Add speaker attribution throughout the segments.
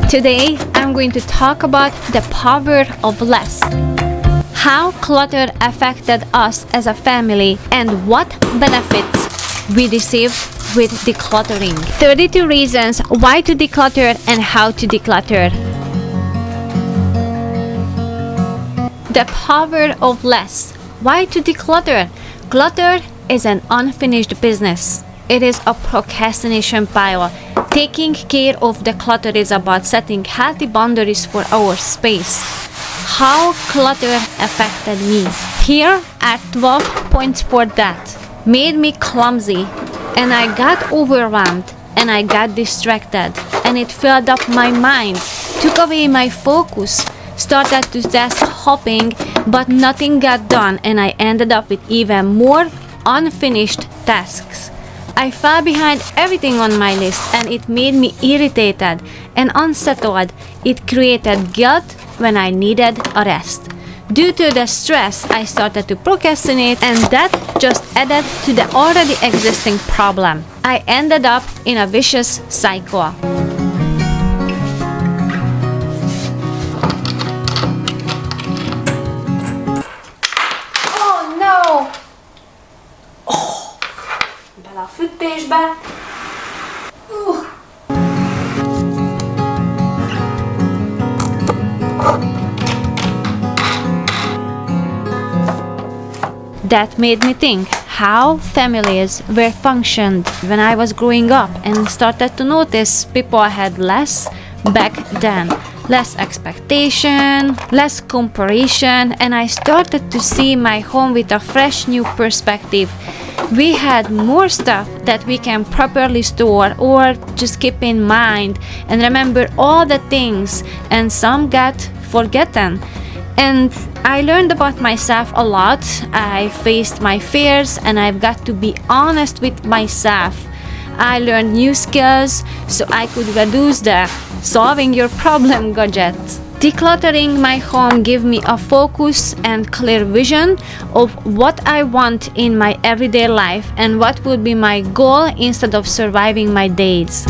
Speaker 1: Today, I'm going to talk about the power of less. How clutter affected us as a family and what benefits we receive with decluttering. 32 reasons why to declutter and how to declutter. The power of less. Why to declutter? Clutter is an unfinished business. It is a procrastination pile. Taking care of the clutter is about setting healthy boundaries for our space. How clutter affected me. Here are 12 points for that. Made me clumsy, and I got overwhelmed, and I got distracted, and it filled up my mind, took away my focus, started to task hopping, but nothing got done, and I ended up with even more unfinished tasks. I fell behind everything on my list, and it made me irritated and unsettled. It created guilt when I needed a rest. Due to the stress, I started to procrastinate, and that just added to the already existing problem. I ended up in a vicious cycle. Oh no! Bele a fűtésbe. That made me think how families were functioned when I was growing up, and started to notice people had less back then. Less expectation, less comparison, and I started to see my home with a fresh new perspective. We had more stuff that we can properly store or just keep in mind and remember all the things, and some got forgotten. And I learned about myself a lot. I faced my fears, and I've got to be honest with myself. I learned new skills so I could reduce the solving your problem gadgets. Decluttering my home gave me a focus and clear vision of what I want in my everyday life and what would be my goal instead of surviving my days.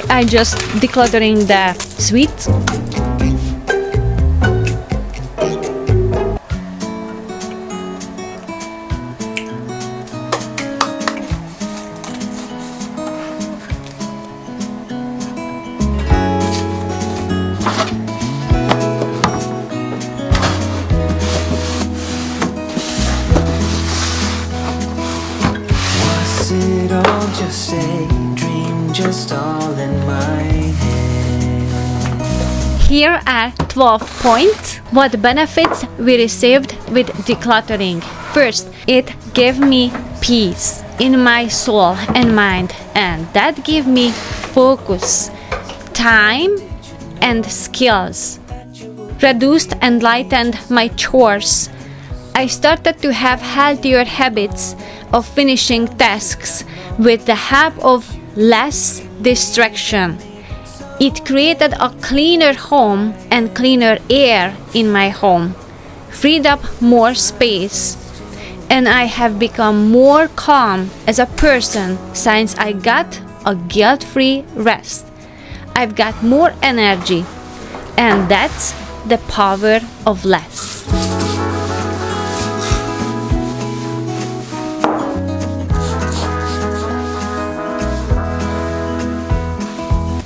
Speaker 1: I just decluttering the sweets.
Speaker 2: Was it all just a dream, just all in my head?
Speaker 1: Here are 12 points. What benefits we received with decluttering. First, it gave me peace in my soul and mind, and that gave me focus, time, and skills. Reduced and lightened my chores. I started to have healthier habits of finishing tasks with the help of less distraction. It created a cleaner home and cleaner air in my home, freed up more space, and I have become more calm as a person since I got a guilt-free rest. I've got more energy, and that's the power of less.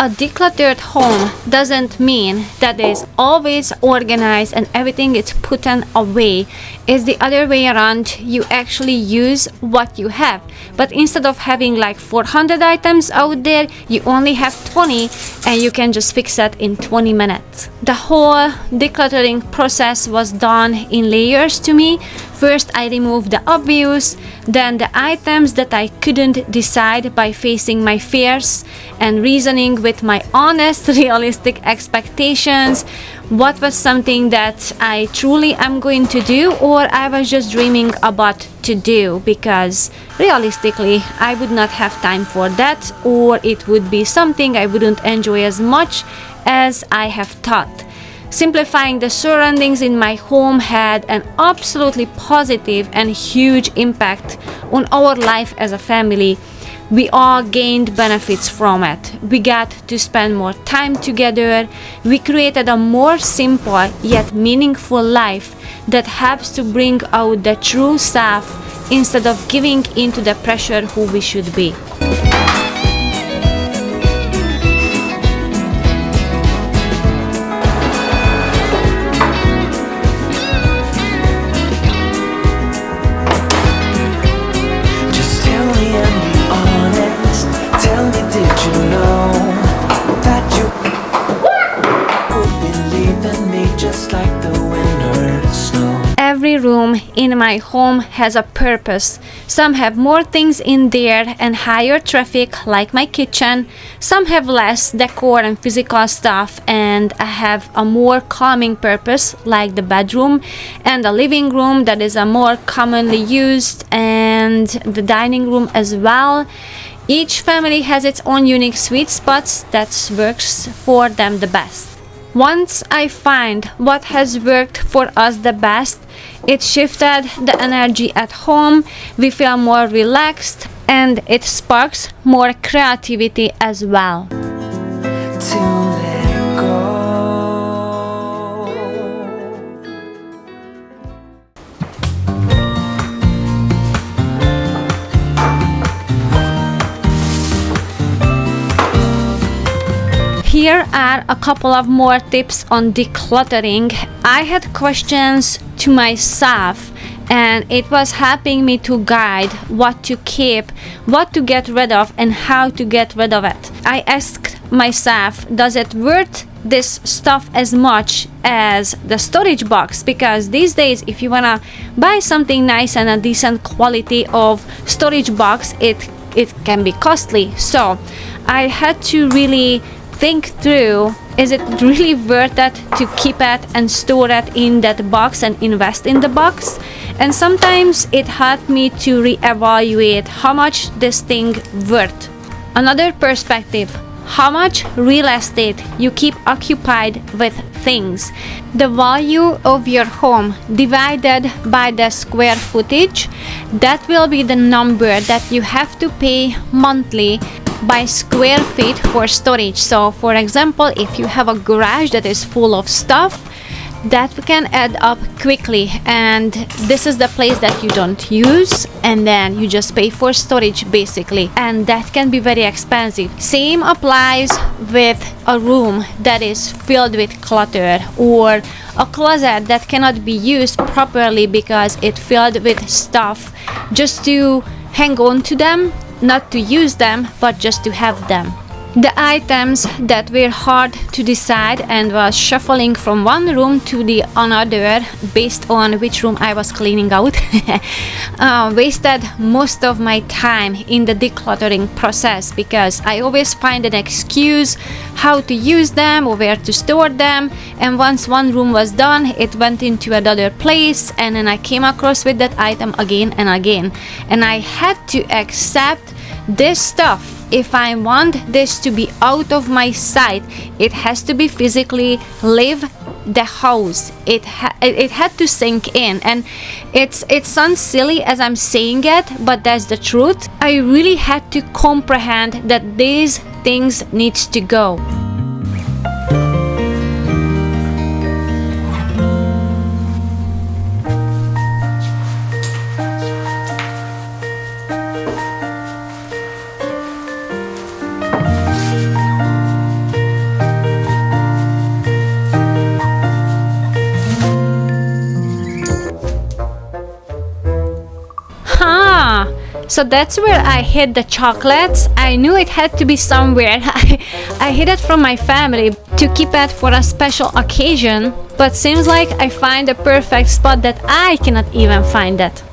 Speaker 1: A decluttered home doesn't mean that it's always organized and everything is put away. It's the other way around. You actually use what you have. But instead of having like 400 items out there, you only have 20 and you can just fix that in 20 minutes. The whole decluttering process was done in layers to me. First, I removed the obvious, then the items that I couldn't decide by facing my fears and reasoning with my honest, realistic expectations. What was something that I truly am going to do, or I was just dreaming about to do, because realistically I would not have time for that, or it would be something I wouldn't enjoy as much as I have thought. Simplifying the surroundings in my home had an absolutely positive and huge impact on our life as a family. We all gained benefits from it. We got to spend more time together. We created a more simple yet meaningful life that helps to bring out the true self instead of giving into the pressure who we should be.
Speaker 2: Just tell me and be honest. Tell me, did you know that you would be leaving me just like the winter snow?
Speaker 1: Every room in my home has a purpose. Some have more things in there and higher traffic, like my kitchen. Some have less decor and physical stuff, and I have a more calming purpose, like the bedroom and the living room that is a more commonly used, and the dining room as well. Each family has its own unique sweet spots that works for them the best. Once I find what has worked for us the best, it shifted the energy at home, we feel more relaxed, and it sparks more creativity as well.
Speaker 2: To let go.
Speaker 1: Here are a couple of more tips on decluttering. I had questions to myself, and it was helping me to guide what to keep, what to get rid of, and how to get rid of it. I asked myself, does it worth this stuff as much as the storage box? Because these days, if you wanna buy something nice and a decent quality of storage box, it can be costly. So I had to really think through, is it really worth it to keep it and store it in that box and invest in the box? And sometimes it helped me to reevaluate how much this thing worth. Another perspective, how much real estate you keep occupied with things. The value of your home divided by the square footage, that will be the number that you have to pay monthly by square feet for storage. So for example, if you have a garage that is full of stuff, that can add up quickly, and this is the place that you don't use, and then you just pay for storage basically, and that can be very expensive. Same applies with a room that is filled with clutter, or a closet that cannot be used properly because it's filled with stuff just to hang on to them, not to use them, but just to have them. The items that were hard to decide and was shuffling from one room to the another based on which room I was cleaning out wasted most of my time in the decluttering process, because I always find an excuse how to use them or where to store them, and once one room was done, it went into another place, and then I came across with that item again and again, and I had to accept this stuff. If I want this to be out of my sight, it has to be physically leave the house. It had to sink in, and it sounds silly as I'm saying it, but that's the truth. I really had to comprehend that these things needs to go. So that's where I hid the chocolates. I knew it had to be somewhere. I hid it from my family to keep it for a special occasion, but seems like I find the perfect spot that I cannot even find it.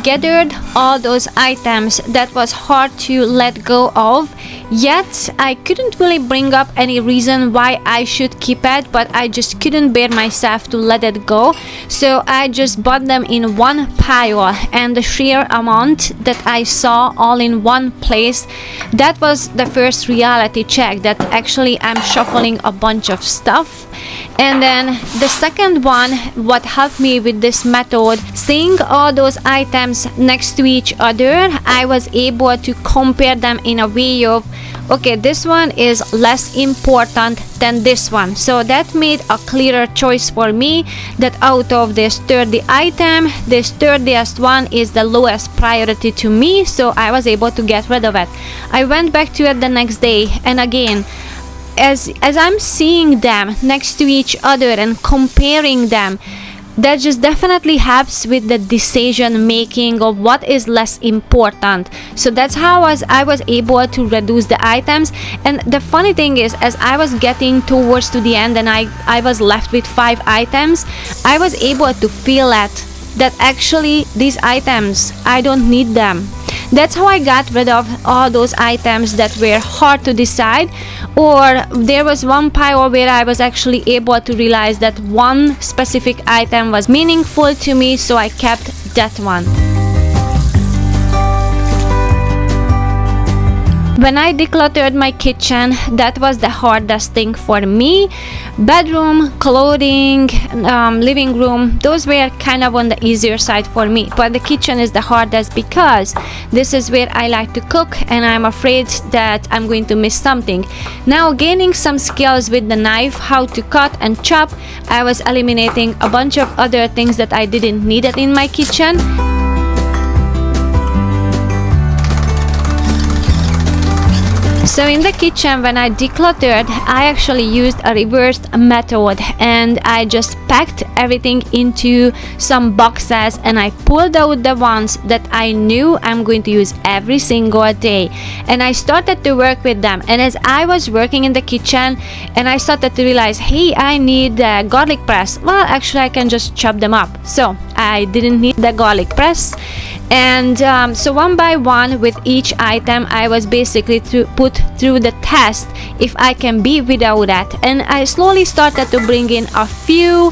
Speaker 1: gathered all those items that was hard to let go of, yet I couldn't really bring up any reason why I should keep it, but I just couldn't bear myself to let it go. So I just bought them in one pile, and the sheer amount that I saw all in one place, that was the first reality check that actually I'm shuffling a bunch of stuff. And then the second one, what helped me with this method, seeing all those items next to each other, I was able to compare them in a way of, okay, this one is less important than this one. So that made a clearer choice for me that out of this 30 item, this 30th one is the lowest priority to me, so I was able to get rid of it. I went back to it the next day, and again, as I'm seeing them next to each other and comparing them, that just definitely helps with the decision making of what is less important. So that's how I was able to reduce the items. And the funny thing is, as I was getting towards to the end and I was left with 5 items, I was able to feel that actually these items, I don't need them. That's how I got rid of all those items that were hard to decide. Or there was one pile where I was actually able to realize that one specific item was meaningful to me, so I kept that one. When I decluttered my kitchen, that was the hardest thing for me. Bedroom, clothing, living room, those were kind of on the easier side for me. But the kitchen is the hardest because this is where I like to cook, and I'm afraid that I'm going to miss something. Now, gaining some skills with the knife, how to cut and chop, I was eliminating a bunch of other things that I didn't need it in my kitchen. So in the kitchen, when I decluttered, I actually used a reversed method, and I just packed everything into some boxes, and I pulled out the ones that I knew I'm going to use every single day, and I started to work with them. And as I was working in the kitchen, and I started to realize, hey, I need a garlic press. Well, actually I can just chop them up, so I didn't need the garlic press. And so one by one with each item, I was basically put through the test if I can be without that. And I slowly started to bring in a few,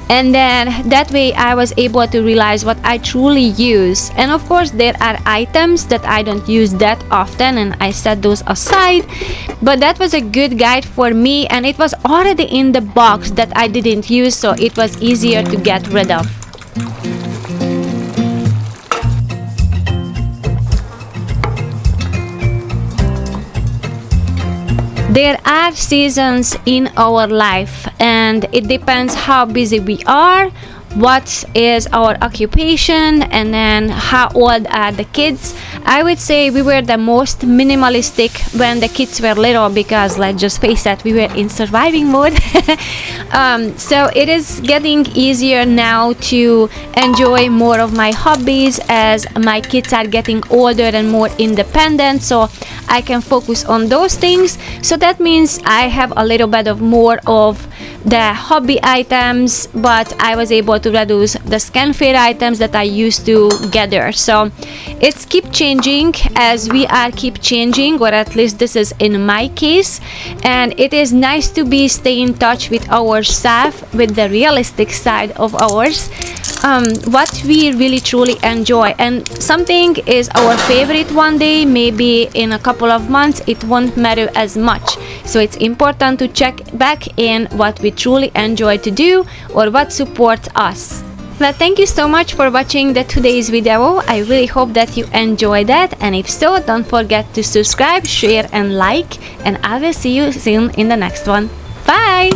Speaker 1: and then that way I was able to realize what I truly use. And of course there are items that I don't use that often, and I set those aside, but that was a good guide for me, and it was already in the box that I didn't use, so it was easier to get rid of. There are seasons in our life, and it depends how busy we are, what is our occupation, and then how old are the kids. I would say we were the most minimalistic when the kids were little, because let's just face it, we were in surviving mode. So it is getting easier now to enjoy more of my hobbies as my kids are getting older and more independent, so I can focus on those things. So that means I have a little bit of more of the hobby items, but I was able to reduce the scan fair items that I used to gather. So it's keep changing as we are keep changing, or at least this is in my case. And it is nice to be stay in touch with ourselves, with the realistic side of ours, what we really truly enjoy. And something is our favorite one day, maybe in a couple of months it won't matter as much. So it's important to check back in what we truly enjoy to do or what supports us. Well, thank you so much for watching today's video. I really hope that you enjoyed that, and if so, don't forget to subscribe, share and like, and I will see you soon in the next one. Bye!